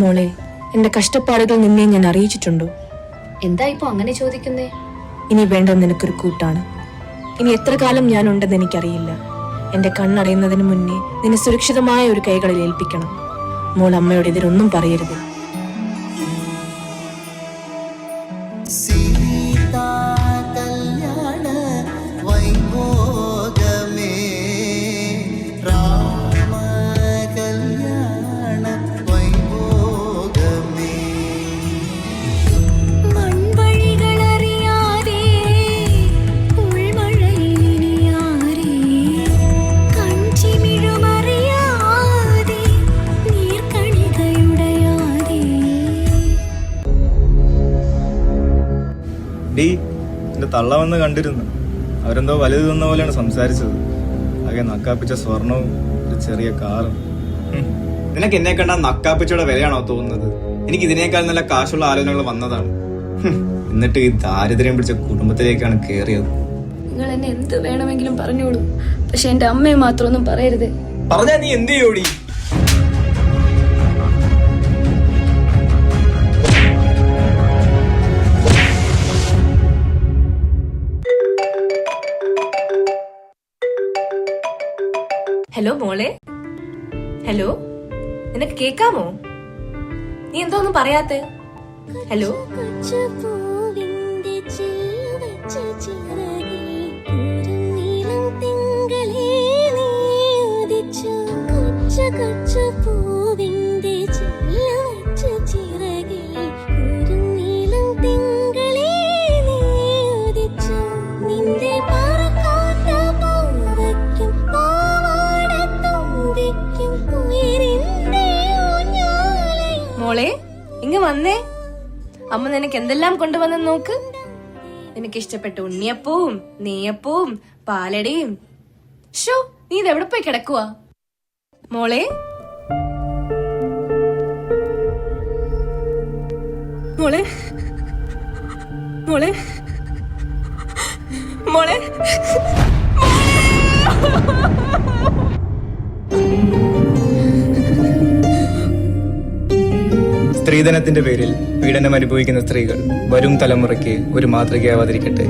മോളെ, എന്റെ കഷ്ടപ്പാടുകൾ നിന്നെ ഞാൻ അറിയിച്ചിട്ടുണ്ടോ? എന്താ ഇപ്പൊ അങ്ങനെ ചോദിക്കുന്നേ? ഇനി വേണ്ടത് നിനക്കൊരു കൂട്ടാണ്. ഇനി എത്ര കാലം ഞാൻ ഉണ്ടെന്ന് എനിക്കറിയില്ല. എന്റെ കണ്ണടയുന്നതിന് മുന്നേ നിന്നെ സുരക്ഷിതമായ ഒരു കൈകളിൽ ഏൽപ്പിക്കണം. മോൾ അമ്മയോട് ഇതിലൊന്നും പറയരുത്. എന്റെ തള്ള വന്ന് കണ്ടിരുന്നു. അവരെന്തോ വലുത് തന്ന പോലെയാണ് സംസാരിച്ചത്. ആകെ നക്കാപ്പിച്ച സ്വർണവും ഒരു ചെറിയ കാറും. നിനക്ക് എന്നെ കണ്ടാ നക്കാപ്പിച്ചയുടെ വിലയാണോ തോന്നുന്നത്? എനിക്ക് ഇതിനേക്കാൾ നല്ല കാശുള്ള ആലോചനകൾ വന്നതാണ്. എന്നിട്ട് ഈ ദാരിദ്ര്യം പിടിച്ച കുടുംബത്തിലേക്കാണ് കേറിയത്. നിങ്ങൾ എന്നെ എന്ത് വേണമെങ്കിലും പറഞ്ഞോളൂ, പക്ഷെ എന്റെ അമ്മയെ മാത്രമൊന്നും പറയരുത്. പറഞ്ഞാ നീ എന്ത് ചെയ്യോടി? ഹലോ മോളെ, ഹലോ, നിനക്ക് കേക്കാമോ? നീ എന്തോ ഒന്നും പറയാത്ത? ഹലോ, മോളെ ഇങ്ങ് വന്നേ. അമ്മ നിനക്ക് എന്തെല്ലാം കൊണ്ടുവന്ന് നോക്ക്. നിനക്ക് ഇഷ്ടപ്പെട്ട ഉണ്ണിയപ്പവും നെയ്യപ്പവും പാലടയും. ഷോ, നീ ഇതെവിടെ പോയി കിടക്കുവാ മോളെ? മോളെ, മോളെ, മോളെ, സ്ത്രീധനത്തിന്റെ പേരിൽ പീഡനം അനുഭവിക്കുന്ന സ്ത്രീകൾ വരും തലമുറയ്ക്ക് ഒരു മാതൃകയാവാതിരിക്കട്ടെ.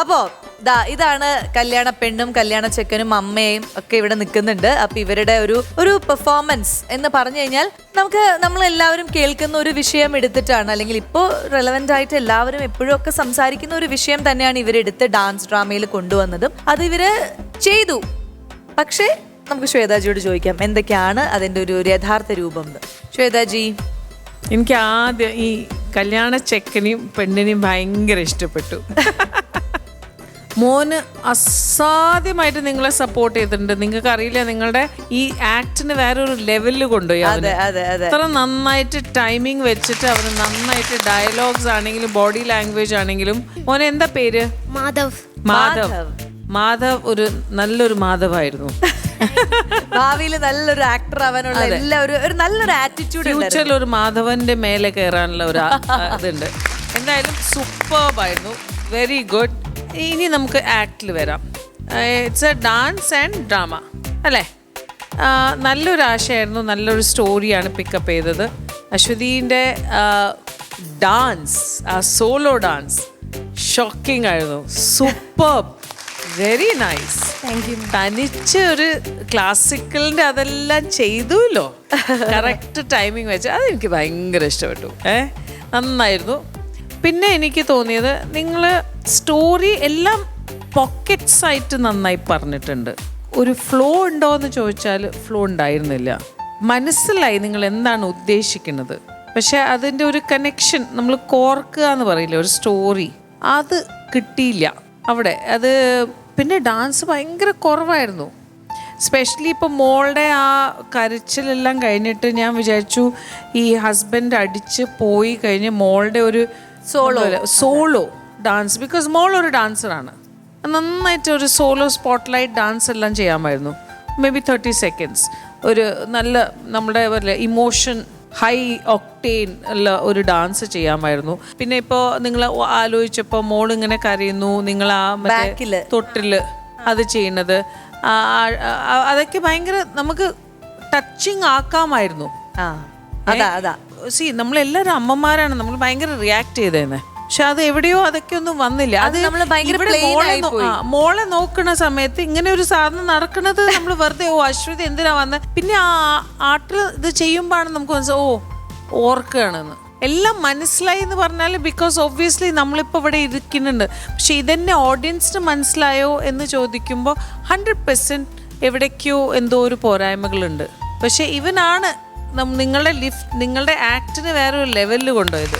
അപ്പോ ഇതാണ് കല്യാണ പെണ്ണും കല്യാണ ചെക്കനും അമ്മയും ഒക്കെ ഇവിടെ നിൽക്കുന്നുണ്ട്. അപ്പൊ ഇവരുടെ ഒരു പെർഫോമൻസ് എന്ന് പറഞ്ഞു കഴിഞ്ഞാൽ നമ്മളെല്ലാവരും കേൾക്കുന്ന ഒരു വിഷയം എടുത്തിട്ടാണ്, അല്ലെങ്കിൽ ഇപ്പോൾ റെലവെന്റ് ആയിട്ട് എല്ലാവരും എപ്പോഴും ഒക്കെ സംസാരിക്കുന്ന ഒരു വിഷയം തന്നെയാണ് ഇവരെടുത്ത് ഡാൻസ് ഡ്രാമയിൽ കൊണ്ടുവന്നതും. അത് ഇവര് ചെയ്തു. പക്ഷേ നമുക്ക് ശ്വേതാജിയോട് ചോദിക്കാം എന്തൊക്കെയാണ് അതിന്റെ ഒരു യഥാർത്ഥ രൂപം. ശ്വേതാജി, എനിക്ക് ആദ്യം ഈ കല്യാണ ചെക്കനെയും പെണ്ണിനെയും ഭയങ്കര ഇഷ്ടപ്പെട്ടു. മോന് അസാധ്യമായിട്ട് നിങ്ങളെ സപ്പോർട്ട് ചെയ്തിട്ടുണ്ട്. നിങ്ങൾക്ക് അറിയില്ല, നിങ്ങളുടെ ഈ ആക്ടിന് വേറെ ഒരു ലെവലിൽ കൊണ്ടുപോയി. അത്ര നന്നായിട്ട് ടൈമിങ് വെച്ചിട്ട് അവർ നന്നായിട്ട് ഡയലോഗ്സ് ആണെങ്കിലും ബോഡി ലാംഗ്വേജ് ആണെങ്കിലും. മോനെ എന്താ പേര്? മാധവ് ഒരു നല്ലൊരു മാധവായിരുന്നു. ഭാവിയിൽ നല്ലൊരു ആക്ടർ ആവാനുള്ള ഒരു നല്ലൊരു ആറ്റിറ്റ്യൂഡ്, ഫ്യൂച്ചറിൽ ഒരു മാധവന്റെ മേലെ കയറാനുള്ള ഒരു ഇതുണ്ട്. എന്തായാലും സൂപ്പർബായിരുന്നു, വെരി ഗുഡ്. ഇനി നമുക്ക് ആക്ടിൽ വരാം. It's A dance and drama അല്ലേ? നല്ലൊരു ആശയമായിരുന്നു, നല്ലൊരു സ്റ്റോറിയാണ് പിക്കപ്പ് ചെയ്തത്. അശ്വതീൻ്റെ ഡാൻസ്, ആ സോളോ ഡാൻസ് ഷോക്കിംഗ് ആയിരുന്നു, സൂപ്പർ, വെരി നൈസ്. തനിച്ച് ഒരു ക്ലാസിക്കലിന്റെ അതെല്ലാം ചെയ്തുല്ലോ, കറക്റ്റ് ടൈമിങ് വെച്ച്. അതെനിക്ക് ഭയങ്കര ഇഷ്ടപ്പെട്ടു. നന്നായിരുന്നു. പിന്നെ എനിക്ക് തോന്നിയത് നിങ്ങൾ സ്റ്റോറി എല്ലാം പോക്കറ്റ്സ് ആയിട്ട് നന്നായി പറഞ്ഞിട്ടുണ്ട്. ഒരു ഫ്ലോ ഉണ്ടോ എന്ന് ചോദിച്ചാൽ ഫ്ലോ ഉണ്ടായിരുന്നില്ല. മനസ്സിലായി നിങ്ങൾ എന്താണ് ഉദ്ദേശിക്കുന്നത്, പക്ഷെ അതിൻ്റെ ഒരു കണക്ഷൻ, നമ്മൾ കോർക്കുക എന്ന് പറയില്ല, ഒരു സ്റ്റോറി, അത് കിട്ടിയില്ല അവിടെ. അത് പിന്നെ ഡാൻസ് ഭയങ്കര കുറവായിരുന്നു. സ്പെഷ്യലി ഇപ്പോൾ മോളുടെ ആ കരച്ചിലെല്ലാം കഴിഞ്ഞിട്ട് ഞാൻ വിചാരിച്ചു ഈ ഹസ്ബൻഡ് അടിച്ച് പോയി കഴിഞ്ഞ് മോളുടെ ഒരു സോളോ ഡാൻസ്, ബിക്കോസ് മോൾ ഒരു ഡാൻസറാണ്, നന്നായിട്ട് ഒരു സോളോ സ്പോട്ട്ലൈറ്റ് ഡാൻസ് എല്ലാം ചെയ്യാമായിരുന്നു. മേ ബി 30 seconds ഒരു നല്ല നമ്മുടെ ഇമോഷൻ ഹൈ ഒക്ടെയിൻ ഉള്ള ഒരു ഡാൻസ് ചെയ്യാമായിരുന്നു. പിന്നെ ഇപ്പോൾ നിങ്ങൾ ആലോചിച്ചപ്പോൾ മോളിങ്ങനെ കരയുന്നു, നിങ്ങൾ ആ തൊട്ടില് അത് ചെയ്യുന്നത്, അതൊക്കെ ഭയങ്കര നമുക്ക് ടച്ചിങ് ആക്കാമായിരുന്നു. ആ അതാ സി നമ്മളെല്ലാവരും അമ്മമാരാണ്, നമ്മൾ ഭയങ്കര റിയാക്ട് ചെയ്തേനെ. പക്ഷെ അത് എവിടെയോ അതൊക്കെ ഒന്നും വന്നില്ല. അത് നമ്മള് ഭയങ്കര ഇവിടെ plain ആയി പോയി. മോളെ നോക്കുന്ന സമയത്ത് ഇങ്ങനെ ഒരു സാധനം നടക്കുന്നത് നമ്മൾ വെറുതെ അശ്വതി എന്തിനാ വന്നത്. പിന്നെ ആ ആട്ടിൽ ഇത് ചെയ്യുമ്പോഴാണ് നമുക്ക് ഓർക്കുകയാണെന്ന് എല്ലാം മനസ്സിലായി എന്ന് പറഞ്ഞാൽ, ബിക്കോസ് ഒബ്വിയസ്ലി നമ്മളിപ്പോൾ ഇവിടെ ഇരിക്കുന്നുണ്ട്. പക്ഷെ ഇതെന്നെ ഓഡിയൻസിന് മനസ്സിലായോ എന്ന് ചോദിക്കുമ്പോൾ 100% എവിടേക്കോ എന്തോ ഒരു പോരായ്മകളുണ്ട്. പക്ഷെ ഇവനാണ് നിങ്ങളുടെ ആക്ടിന് വേറെ ഒരു ലെവലിൽ കൊണ്ടുപോയത്.